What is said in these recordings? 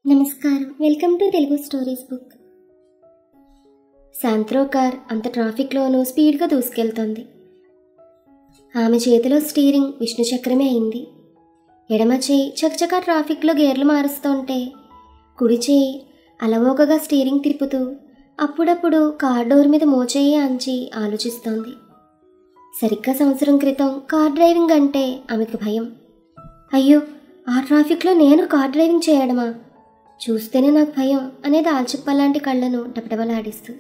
నమస్కారం, welcome to Telugu stories book. Santro car అంత ట్రాఫిక్లోనూ స్పీడ్గా దూసుకెళ్తోంది. ఆమె చేతిలో స్టీరింగ్ విష్ణు చక్రమే అయింది. ఎడమ చేయి చకచకా ట్రాఫిక్లో గేర్లు మారుస్తుంటే, కుడి చేయి అలవోకగా స్టీరింగ్ తిప్పుతూ అప్పుడప్పుడు కార్ డోర్ మీద మోచేయి అంచి ఆలోచిస్తోంది. సరిగ్గా సంవత్సరం క్రితం కార్ డ్రైవింగ్ అంటే ఆమెకు భయం. అయ్యో, ఆ ట్రాఫిక్లో నేను కార్ డ్రైవింగ్ చేయడమా, చూస్తేనే నాకు భయం అనేది ఆల్చిప్పలాంటి కళ్ళను టపటపలాడిస్తూ.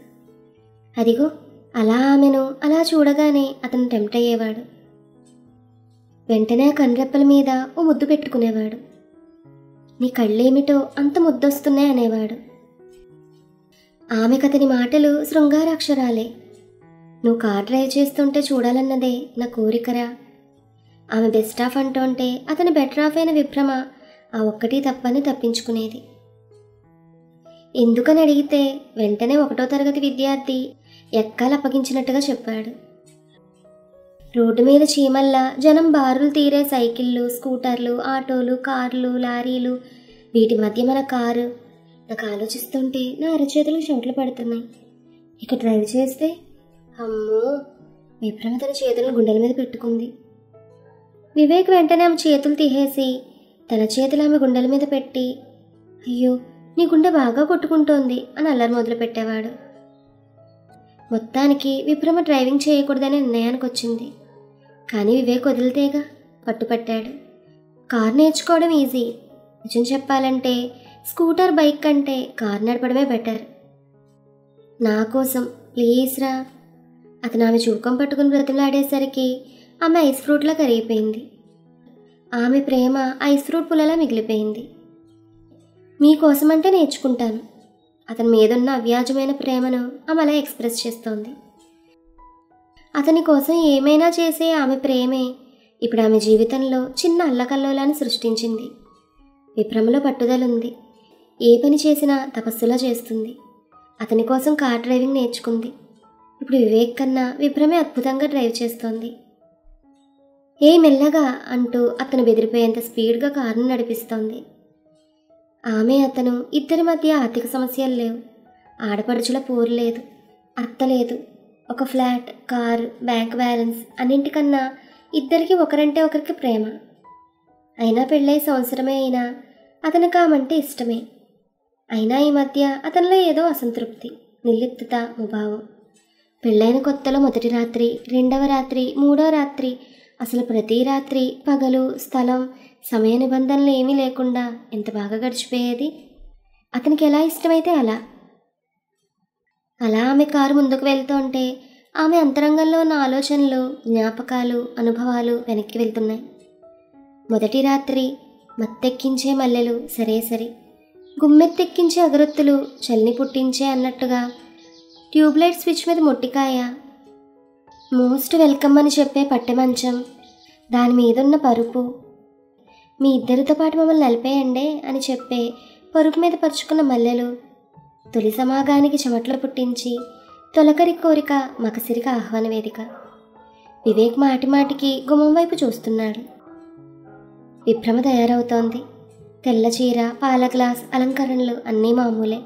అదిగో అలా ఆమెను అలా చూడగానే అతను టెంప్ట్ అయ్యేవాడు. వెంటనే కనురెప్పల మీద ఓ ముద్దు పెట్టుకునేవాడు. నీ కళ్ళేమిటో అంత ముద్దొస్తున్నాయి అనేవాడు. ఆమెకతని మాటలు శృంగారాక్షరాలే. నువ్వు కార్ డ్రైవ్ చేస్తుంటే చూడాలన్నదే నా కోరికరా. ఆమె బెస్ట్ ఆఫ్ అంటుంటే అతని బెటర్ ఆఫ్ అయిన విభ్రమ ఆ ఒక్కటి తప్పని తప్పించుకునేది. ఎందుకని అడిగితే వెంటనే 1వ తరగతి విద్యార్థి ఎక్కాలు అప్పగించినట్టుగా చెప్పాడు. రోడ్డు మీద చీమల్లా జనం బారులు తీరే సైకిళ్ళు, స్కూటర్లు, ఆటోలు, కార్లు, లారీలు, వీటి మధ్య మన కారు. నాకు ఆలోచిస్తుంటే నా అరచేతులు చెమటలు పడుతున్నాయి. ఇక డ్రైవ్ చేస్తే అమ్మో. విభ్రమ తన చేతులను గుండెల మీద పెట్టుకుంది. వివేక్ వెంటనే ఆమె చేతులు తీసేసి తన చేతులు ఆమె గుండెల మీద పెట్టి, అయ్యో నీ గుండె బాగా కొట్టుకుంటోంది అని అల్లరి మొదలు పెట్టేవాడు. మొత్తానికి విభ్రమ డ్రైవింగ్ చేయకూడదనే నిర్ణయానికి వచ్చింది. కానీ వివేక్ వదిలితేగా పట్టుపట్టాడు. కారు నేర్చుకోవడం ఈజీ. నిజం చెప్పాలంటే స్కూటర్, బైక్ కంటే కారు నడపడమే బెటర్. నా కోసం ప్లీజ్ రా. అతను ఆమె చూకం పట్టుకుని బ్రతిమలాడేసరికి ఆమె ఐస్ ఫ్రూట్లా కరిగిపోయింది. ఆమె ప్రేమ ఐస్ ఫ్రూట్ పుల్లలా మిగిలిపోయింది. మీకోసమంటే నేర్చుకుంటాను. అతని మీదున్న అవ్యాజమైన ప్రేమను ఆమె అలా ఎక్స్ప్రెస్ చేస్తోంది. అతని కోసం ఏమైనా చేసే ఆమె ప్రేమే ఇప్పుడు ఆమె జీవితంలో చిన్న అల్లకల్లోలాన్ని సృష్టించింది. విభ్రమలో పట్టుదలుంది. ఏ పని చేసినా తపస్సులా చేస్తుంది. అతని కోసం కార్ డ్రైవింగ్ నేర్చుకుంది. ఇప్పుడు వివేక్ కన్నా విభ్రమే అద్భుతంగా డ్రైవ్ చేస్తోంది. ఏ మెల్లగా అంటూ అతను బెదిరిపోయేంత స్పీడ్గా కారును నడిపిస్తోంది. ఆమె అతను ఇద్దరి మధ్య ఆర్థిక సమస్యలు లేవు. ఆడపడుచుల పోరు లేదు, అత్త లేదు. ఒక ఫ్లాట్, కారు, బ్యాంక్ బ్యాలెన్స్, అన్నింటికన్నా ఇద్దరికి ఒకరంటే ఒకరికి ప్రేమ. అయినా పెళ్ళై సంవత్సరమే అయినా అతనికి ఆమంటే ఇష్టమే. అయినా ఈ మధ్య అతనిలో ఏదో అసంతృప్తి, నిర్లిప్తత, ముభావం. పెళ్ళైన కొత్తలో మొదటి రాత్రి, 2వ రాత్రి, 3వ రాత్రి, అసలు ప్రతి రాత్రి పగలు, స్థలం, సమయ నిబంధనలు ఏమీ లేకుండా ఎంత బాగా గడిచిపోయేది. అతనికి ఎలా ఇష్టమైతే అలా. ఆమె కారు ముందుకు వెళ్తుంటే ఆమె అంతరంగంలో ఉన్న ఆలోచనలు, జ్ఞాపకాలు, అనుభవాలు వెనక్కి వెళ్తున్నాయి. మొదటి రాత్రి మత్తెక్కించే మల్లెలు సరే, గుమ్మెత్తెక్కించే అగరొత్తులు చల్ని పుట్టించే అన్నట్టుగా, ట్యూబ్లైట్ స్విచ్ మీద మొట్టికాయ, మోస్ట్ వెల్కమ్ అని చెప్పే పట్టె మంచం, దాని మీదున్న పరుపు, మీ ఇద్దరితో పాటు మమ్మల్ని నలిపేయండే అని చెప్పే పరుపు మీద పరుచుకున్న మల్లెలు, తొలి సమాగానికి చెమట్లు పుట్టించి తొలకరి కోరిక మకసిరిక ఆహ్వాన వేదిక. వివేక్ మాటిమాటికి గుమ్మం వైపు చూస్తున్నాడు. విభ్రమ తయారవుతోంది. తెల్ల చీర, పాల గ్లాస్, అలంకరణలు అన్నీ మామూలే.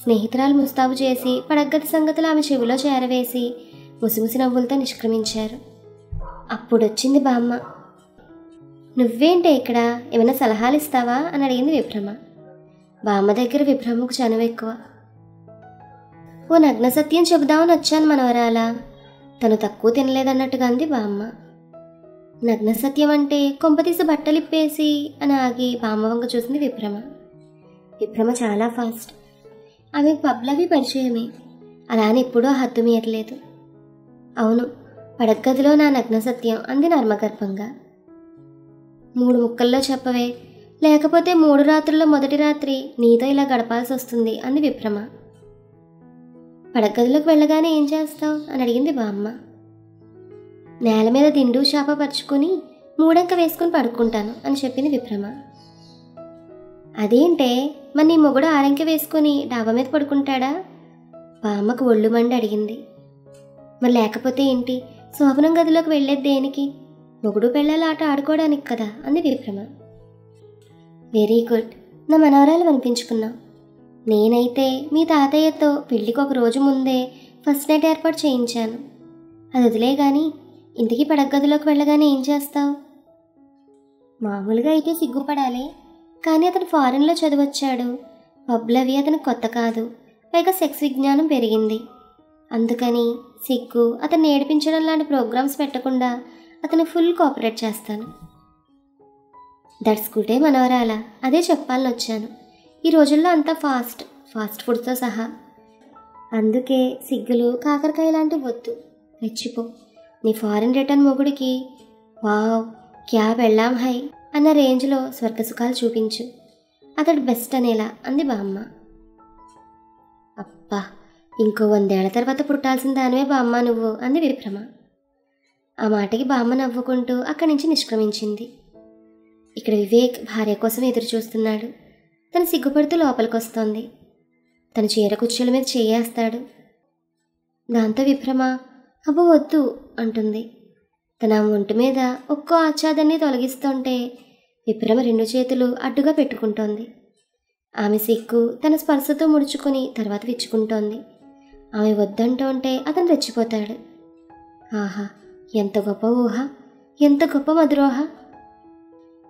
స్నేహితురాలు ముస్తాబు చేసి పడగ్గది సంగతులు ఆమె చెవిలో చేరవేసి ముసిముసి నవ్వులతో నిష్క్రమించారు. అప్పుడొచ్చింది బామ్మ. నువ్వేంటే ఇక్కడ, ఏమైనా సలహాలు ఇస్తావా అని అడిగింది విభ్రమ. బామ్మ దగ్గర విభ్రమకు చనువు ఎక్కువ. ఓ నగ్న సత్యం చెబుదామని వచ్చాను మనవరాలా, తను తక్కువ తినలేదన్నట్టుగా అంది బామ్మ. నగ్న సత్యం అంటే కొంపతీసి బట్టలిప్పేసి అని ఆగి బామ్మ వంక చూసింది విభ్రమ. విభ్రమ చాలా ఫాస్ట్. ఆమె పబ్లవి పరిచయమే. అలా అని ఎప్పుడూ హద్దు మీరలేదు. అవును, పడగ్గదిలో నా నగ్న సత్యం అంది నర్మగర్భంగా. 3 ముక్కల్లో చెప్పవే, లేకపోతే 3 రాత్రుల్లో మొదటి రాత్రి నీతో ఇలా గడపాల్సి వస్తుంది అంది విభ్రమ. పడగ్గదిలోకి వెళ్ళగానే ఏం చేస్తావు అని అడిగింది బామ్మ. నేల మీద దిండు చాప పరుచుకుని 3 వేసుకుని పడుకుంటాను అని చెప్పింది విభ్రమ. అదేంటే, మరి నీ మొగుడు 6 వేసుకుని డాబా మీద పడుకుంటాడా? బామ్మకు ఒళ్ళు మండి అడిగింది. మరి లేకపోతే ఏంటి, శోభనం గదిలోకి వెళ్ళేది దేనికి? మొగుడు పెళ్ళాల ఆట ఆడుకోవడానికి కదా అంది విభ్రమ. వెరీ గుడ్, నా మనవరాలు అనిపించుకున్నావు. నేనైతే మీ తాతయ్యతో పెళ్ళికి ఒక రోజు ముందే ఫస్ట్ నైట్ ఏర్పాటు చేయించాను. అది వదిలే కానీ ఇంటికి పడగదిలోకి వెళ్ళగానే ఏం చేస్తావు? మామూలుగా అయితే సిగ్గుపడాలి, కానీ అతను ఫారెన్లో చదివొచ్చాడు. పబ్లు అవి అతనికి కొత్త కాదు. పైగా సెక్స్ విజ్ఞానం పెరిగింది. అందుకని సిగ్గు అతన్ని ఏడిపించడం లాంటి ప్రోగ్రామ్స్ పెట్టకుండా అతను ఫుల్ కోఆపరేట్ చేస్తాను. దట్స్ గుడే మనవరాలా, అదే చెప్పాలని వచ్చాను. ఈ రోజుల్లో అంతా ఫాస్ట్ ఫుడ్తో సహా. అందుకే సిగ్గులు కాకరకాయ లాంటివి వద్దు, రెచ్చిపో. నీ ఫారెన్ రిటర్న్ మొగుడికి వావ్ క్యా పెళ్ళాం హై అన్న రేంజ్లో స్వర్గసుఖాలు చూపించు. అతడు బెస్ట్ అనేలా అంది బామ్మ. అబ్బా, ఇంకో 100 ఏళ్ల తర్వాత పుట్టాల్సిన దానివే బామ్మ నువ్వు అంది విప్రమ. ఆ మాటకి బామ్మ నవ్వుకుంటూ అక్కడి నుంచి నిష్క్రమించింది. ఇక్కడ వివేక్ భార్య కోసం ఎదురు చూస్తున్నాడు. తను సిగ్గుపడుతూ లోపలికి వస్తోంది. తన చీర కుర్చీల మీద చేయేస్తాడు. దాంతో విప్రమ అబ్బో వద్దు అంటుంది. తన ఒంటి మీద ఒక్కో ఆచ్ఛాదన్ని తొలగిస్తుంటే విప్రమ 2 చేతులు అడ్డుగా పెట్టుకుంటోంది. ఆమె సిగ్గు తన స్పర్శతో ముడుచుకొని తర్వాత విచ్చుకుంటోంది. ఆమె వద్దంటుంటే అతను రెచ్చిపోతాడు. ఆహా, ఎంత గొప్ప ఊహ, ఎంత గొప్ప మధురోహ.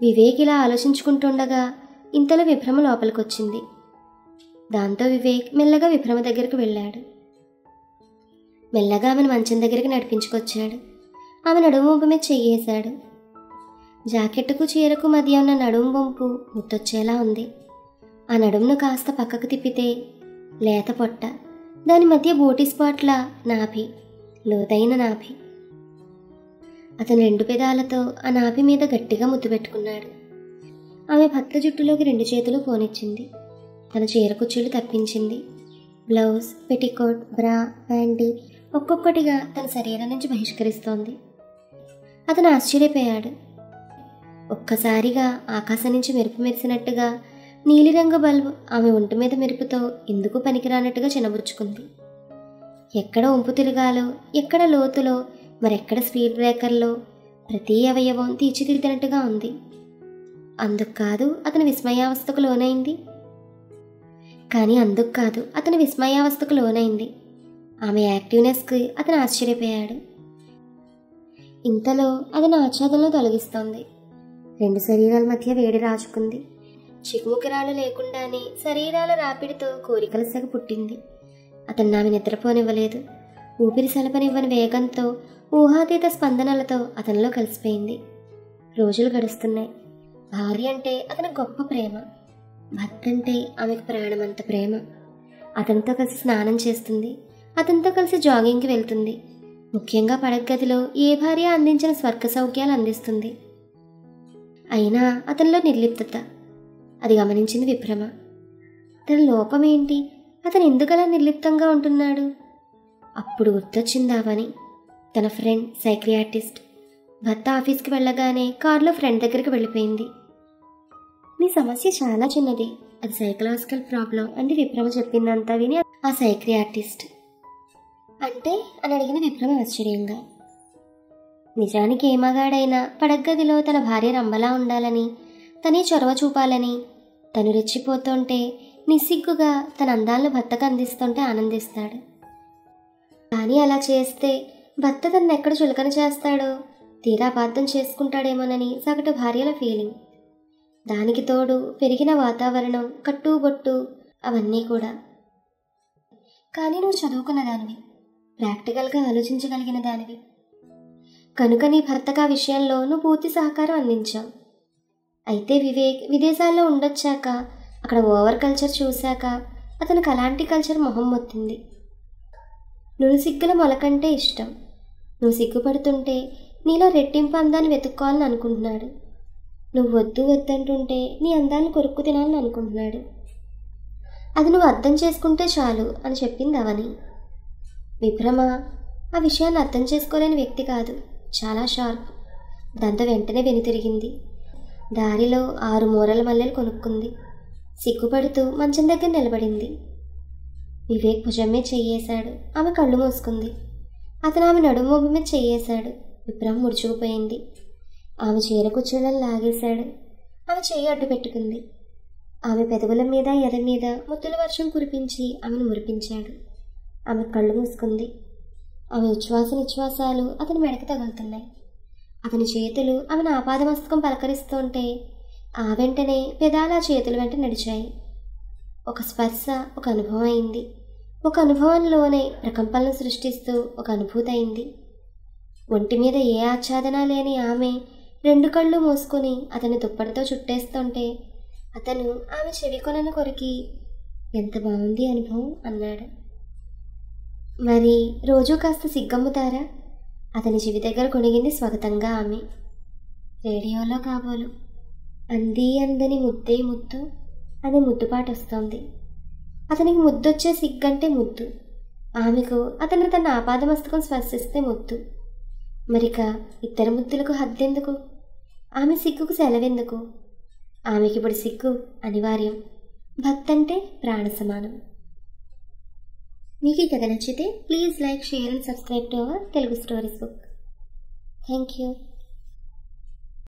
వివేక్ ఇలా ఆలోచించుకుంటుండగా ఇంతలో విప్రమ లోపలికొచ్చింది. దాంతో వివేక్ మెల్లగా విప్రమ దగ్గరికి వెళ్ళాడు. మెల్లగా ఆమెను మంచం దగ్గరికి నడిపించుకొచ్చాడు. ఆమె నడుము వంపు మీద చెయ్యేశాడు. జాకెట్టుకు చీరకు మధ్య ఉన్న నడుము వంపు ముట్టొచ్చేలా ఉంది. ఆ నడుమును కాస్త పక్కకు తిప్పితే లేత పొట్ట, దాని మధ్య బోటి స్పాట్ల నాభి, లోతైన నాభి. అతను 2 పెదాలతో ఆ నాభి మీద గట్టిగా ముద్దు పెట్టుకున్నాడు. ఆమె భర్త జుట్టులోకి 2 చేతులు పోనిచ్చింది. తన చీర కుచ్చులు తప్పించింది. బ్లౌజ్, పెట్టికోట్, బ్రా, ప్యాంటీ ఒక్కొక్కటిగా తన శరీరం నుంచి బహిష్కరిస్తోంది. అతను ఆశ్చర్యపోయాడు. ఒక్కసారిగా ఆకాశం నుంచి మెరుపు మెరిసినట్టుగా నీలిరంగు బల్బు ఆమె ఒంటి మీద మెరుపుతో ఎందుకు పనికిరానట్టుగా చినబుచ్చుకుంది. ఎక్కడ వంపు తిరగాలో, ఎక్కడ లోతులో, మరెక్కడ స్పీడ్ బ్రేకర్లో ప్రతి అవయవం తీర్చిదిద్దినట్టుగా ఉంది. అందుకు కాదు అతని విస్మయావస్థకు లోనైంది. ఆమె యాక్టివ్నెస్కి అతను ఆశ్చర్యపోయాడు. ఇంతలో అతను ఆచ్ఛాదనలో తొలగిస్తోంది. 2 శరీరాల మధ్య వేడి రాచుకుంది. చిక్కుముకిరాలు లేకుండానే శరీరాల రాపిడితో కోరికల సెగ పుట్టింది. అతను ఆమె నిద్రపోనివ్వలేదు. ఊపిరి సలపనివ్వని వేగంతో, ఊహాతీత స్పందనలతో అతనిలో కలిసిపోయింది. రోజులు గడుస్తున్నాయి. భార్య అంటే అతనికి గొప్ప ప్రేమ. భర్త అంటే ఆమెకు ప్రాణమంత ప్రేమ. అతనితో కలిసి స్నానం చేస్తుంది. అతనితో కలిసి జాగింగ్కి వెళ్తుంది. ముఖ్యంగా పడగదిలో ఏ భార్య అందించిన స్వర్గ సౌఖ్యాలు అందిస్తుంది. అయినా అతనిలో నిర్లిప్తత. అది గమనించింది విప్రమ. తన లోపమేంటి? అతను ఎందుకలా నిర్లిప్తంగా ఉంటున్నాడు? అప్పుడు గుర్తొచ్చిందావని. తన ఫ్రెండ్ సైక్రియాటిస్ట్. భర్త ఆఫీస్కి వెళ్ళగానే కారులో ఫ్రెండ్ దగ్గరికి వెళ్ళిపోయింది. నీ సమస్య చాలా చిన్నది, అది సైకలాజికల్ ప్రాబ్లం అని విప్రమ చెప్పిందంతా విని ఆ సైక్రియాటిస్ట్ అంటే అని అడిగిన విప్రమ ఆశ్చర్యంగా. నిజానికి ఏ మగాడైనా పడగదిలో తన భార్య రంబలా ఉండాలని, తనే చొరవ చూపాలని, తను రెచ్చిపోతుంటే నిస్సిగ్గుగా తన అందాలను భర్తకు అందిస్తుంటే ఆనందిస్తాడు. కానీ అలా చేస్తే భర్త తను ఎక్కడ చులకన చేస్తాడో, తీరా అపార్థం చేసుకుంటాడేమోనని సగటు భార్యల ఫీలింగ్. దానికి తోడు పెరిగిన వాతావరణం, కట్టుబొట్టు అవన్నీ కూడా. కానీ నువ్వు చదువుకున్న దానివి, ప్రాక్టికల్గా ఆలోచించగలిగిన దానివి కనుక నీ భర్తకు ఆ విషయంలో నువ్వు పూర్తి సహకారం అందించావు. అయితే వివేక్ విదేశాల్లో ఉండొచ్చాక, అక్కడ ఓవర్ కల్చర్ చూశాక అతనికి అలాంటి కల్చర్ మొహం మొత్తింది. నువ్వు సిగ్గుల మొలకంటే ఇష్టం. నువ్వు సిగ్గుపడుతుంటే నీలో రెట్టింపు అందాన్ని వెతుక్కోవాలని అనుకుంటున్నాడు. నువ్వు వద్దు వద్దంటుంటే నీ అందాన్ని కొరుక్కు తినాలని అనుకుంటున్నాడు. అది నువ్వు అర్థం చేసుకుంటే చాలు అని చెప్పింది అవని. విప్రమ ఆ విషయాన్ని అర్థం చేసుకోలేని వ్యక్తి కాదు, చాలా షార్ప్. దాంతో వెంటనే వెనుతిరిగింది. దారిలో 6 మూరల మల్లెలు కొనుక్కుంది. సిగ్గుపడుతూ మంచం దగ్గర నిలబడింది. వివేక్ భుజం మీద చెయ్యేశాడు. ఆమె కళ్ళు మూసుకుంది. అతను ఆమె నడుము మీద చెయ్యేశాడు. విప్రమ ముడుచుకుపోయింది. ఆమె చీర కుచ్చులను లాగేశాడు. ఆమె చెయ్యి అడ్డు పెట్టుకుంది. ఆమె పెదవుల మీద ఎర్ర మీద ముద్దుల వర్షం కురిపించి ఆమెను మురిపించాడు. ఆమె కళ్ళు మూసుకుంది. ఆమె నిశ్వాసాలు అతని మెడకు తగులుతున్నాయి. అతని చేతులు ఆమెను ఆపాదమస్తకం పలకరిస్తుంటే ఆ వెంటనే పెదాల చేతుల వెంట నడిచాయి. ఒక స్పర్శ ఒక అనుభవం అయింది. ఒక అనుభవంలోనే ప్రకంపనలు సృష్టిస్తూ ఒక అనుభూతి అయింది. ఒంటి మీద ఏ ఆచ్ఛాదన లేని ఆమె 2 కళ్ళు మూసుకుని అతని దుప్పటితో చుట్టేస్తుంటే అతను ఆమె చెవి కొనను కొరికి ఎంత బాగుంది అనుభవం అన్నాడు. మరి రోజూ కాస్త సిగ్గమ్ముతారా? అతని చెవి దగ్గర కొనిగింది స్వాగతంగా ఆమె. రేడియోలో కాబోలు అంది అందని ముద్దే ముద్దు అనే ముద్దుపాట వస్తోంది. అతనికి ముద్దొచ్చే సిగ్గంటే ముద్దు. ఆమెకు అతను తన ఆపాదమస్తకం స్పర్శిస్తే ముద్దు. మరిక ఇద్దరు ముద్దులకు హద్దెందుకు? ఆమె సిగ్గుకు సెలవెందుకు? ఆమెకిప్పుడు సిగ్గు అనివార్యం. భక్తంటే ప్రాణ సమానం. మీకు ఈ కథ నచ్చితే please like, share and subscribe to our Telugu stories book. Thank you.